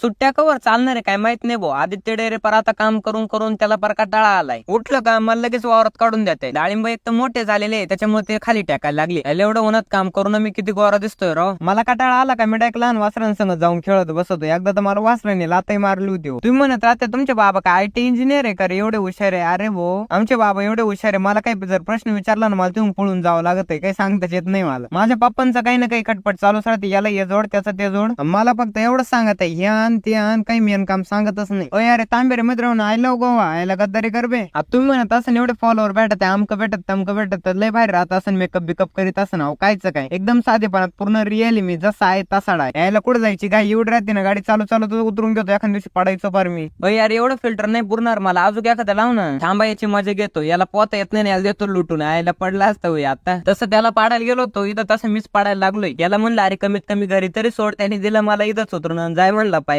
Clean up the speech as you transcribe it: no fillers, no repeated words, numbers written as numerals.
सुट्ट्या कवर चालणार आहे काय माहित नाही भाऊ. आदित्य डेरे पर आता काम करून करून त्याला पर कंटाळा आलाय. उठलं का मला लगेच वावरात काढून देते. डाळिंब एक तर मोठे झालेले त्याच्यामुळे ते खाली टाकायला लागले. एवढं उन्हात काम करून मी किती गोरा दिसतोय राव. मला कंटाळा आला का मी डायरेक्ट लहान वासरांसंग जाऊन खेळत बसतो. एकदा तर मला वासराने लातही मारली होती. तुम्ही म्हणत राहते तुमचे बाबा काय IT इंजिनियर आहे का रे, एवढे हुशार आहे. अरे भाऊ आमचे बाबा एवढे हुशार आहे. मला काही जर प्रश्न विचारला ना मला तुम्ही पळून जावं लागत आहे. काही सांगताच येत नाही मला. माझ्या पप्पांचा काही ना काही खटपट चालूच राहते. याला हे जोड त्याचा ते जोड. मला फक्त एवढंच सांगत आहे हे आण ते आण, काही मेन काम सांगतच नाही. ओ यार तांबेरे मित्रांनो आय लव्ह गोवा याला गद्दारी करबे. तुम्ही म्हणत असं एवढे फॉलोअर भेटत आहे अमक भेटत तमक भेटत लय बाहेर राहत असं मेकअप बिकअप करीत असं ना कायचं काय एकदम साधेपणात पूर्ण रिअली मी जसा आहे तसा आहे. यायला कुठे जायची गाय एवढी राहते ना गाडी चालू चालू तर उतरून घेतो एखाद्या दिवशी पडायचं पार मी. यार एवढं फिल्टर नाही पुरणार मला अजून एखादा लाव ना. थांबा याची मजा घेतो. याला पोता येत नाही याला देतो लुटून. यायला पडला असतं आता तसं त्याला पाडायला गेलो होतो इथं तसं मीच पाडायला लागलोय. याला म्हणलं अरे कमीत कमी घरी तरी सोड. त्याने दिलं मला इथंच उतरून जाय म्हणला पाय.